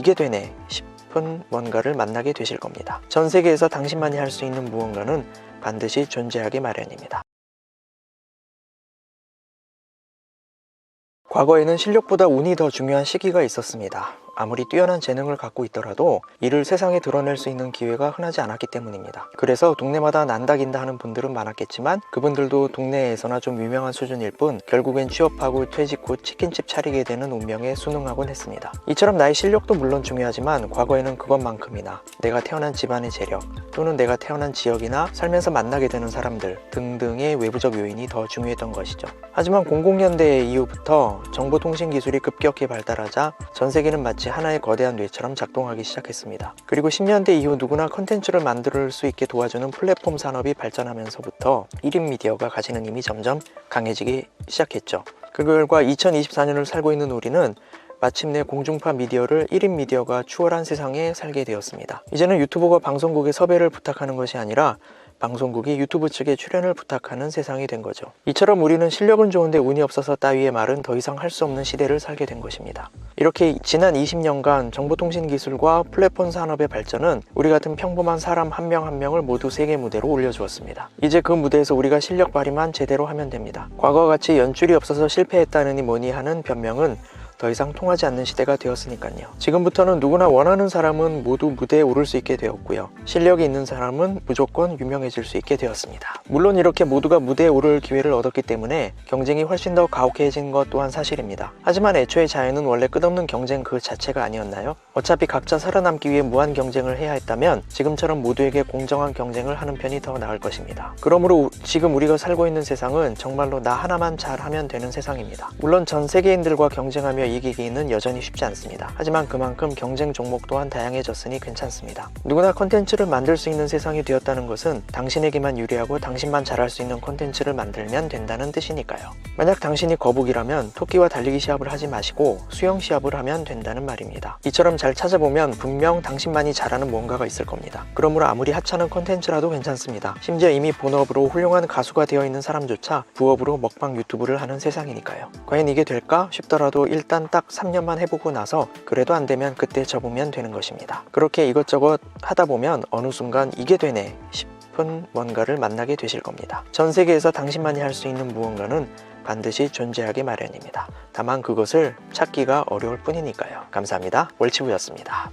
이게 되네 싶은 뭔가를 만나게 되실 겁니다. 전 세계에서 당신만이 할 수 있는 무언가는 반드시 존재하기 마련입니다. 과거에는 실력보다 운이 더 중요한 시기가 있었습니다. 아무리 뛰어난 재능을 갖고 있더라도 이를 세상에 드러낼 수 있는 기회가 흔하지 않았기 때문입니다. 그래서 동네마다 난다긴다 하는 분들은 많았겠지만 그분들도 동네에서나 좀 유명한 수준일 뿐 결국엔 취업하고 퇴직 후 치킨집 차리게 되는 운명에 순응하곤 했습니다. 이처럼 나의 실력도 물론 중요하지만 과거에는 그것만큼이나 내가 태어난 집안의 재력 또는 내가 태어난 지역이나 살면서 만나게 되는 사람들 등등의 외부적 요인이 더 중요했던 것이죠. 하지만 00년대 이후부터 정보통신기술이 급격히 발달하자 전 세계는 마치 하나의 거대한 뇌처럼 작동하기 시작했습니다. 그리고 10년대 이후 누구나 컨텐츠를 만들 수 있게 도와주는 플랫폼 산업이 발전하면서부터 1인 미디어가 가지는 힘이 점점 강해지기 시작했죠. 그 결과 2024년을 살고 있는 우리는 마침내 공중파 미디어를 1인 미디어가 추월한 세상에 살게 되었습니다. 이제는 유튜버가 방송국에 섭외를 부탁하는 것이 아니라 방송국이 유튜브 측에 출연을 부탁하는 세상이 된 거죠. 이처럼 우리는 실력은 좋은데 운이 없어서 따위의 말은 더 이상 할 수 없는 시대를 살게 된 것입니다. 이렇게 지난 20년간 정보통신 기술과 플랫폼 산업의 발전은 우리 같은 평범한 사람 한 명 한 명을 모두 세계 무대로 올려주었습니다. 이제 그 무대에서 우리가 실력 발휘만 제대로 하면 됩니다. 과거와 같이 연줄이 없어서 실패했다느니 뭐니 하는 변명은 더 이상 통하지 않는 시대가 되었으니까요. 지금부터는 누구나 원하는 사람은 모두 무대에 오를 수 있게 되었고요. 실력이 있는 사람은 무조건 유명해질 수 있게 되었습니다. 물론 이렇게 모두가 무대에 오를 기회를 얻었기 때문에 경쟁이 훨씬 더 가혹해진 것 또한 사실입니다. 하지만 애초에 자연은 원래 끝없는 경쟁 그 자체가 아니었나요? 어차피 각자 살아남기 위해 무한 경쟁을 해야 했다면 지금처럼 모두에게 공정한 경쟁을 하는 편이 더 나을 것입니다. 그러므로 지금 우리가 살고 있는 세상은 정말로 나 하나만 잘하면 되는 세상입니다. 물론 전 세계인들과 경쟁하며 이기기는 여전히 쉽지 않습니다. 하지만 그만큼 경쟁 종목 또한 다양해졌으니 괜찮습니다. 누구나 컨텐츠를 만들 수 있는 세상이 되었다는 것은 당신에게만 유리하고 당신만 잘할 수 있는 컨텐츠를 만들면 된다는 뜻이니까요. 만약 당신이 거북이라면 토끼와 달리기 시합을 하지 마시고 수영 시합을 하면 된다는 말입니다. 이처럼 잘 찾아보면 분명 당신만이 잘하는 뭔가가 있을 겁니다. 그러므로 아무리 하찮은 컨텐츠라도 괜찮습니다. 심지어 이미 본업으로 훌륭한 가수가 되어 있는 사람조차 부업으로 먹방 유튜브를 하는 세상이니까요. 과연 이게 될까 싶더라도 일단 딱 3년만 해보고 나서 그래도 안 되면 그때 접으면 되는 것입니다. 그렇게 이것저것 하다 보면 어느 순간 이게 되네 싶은 뭔가를 만나게 되실 겁니다. 전 세계에서 당신만이 할 수 있는 무언가는 반드시 존재하기 마련입니다. 다만 그것을 찾기가 어려울 뿐이니까요. 감사합니다. 월치부였습니다.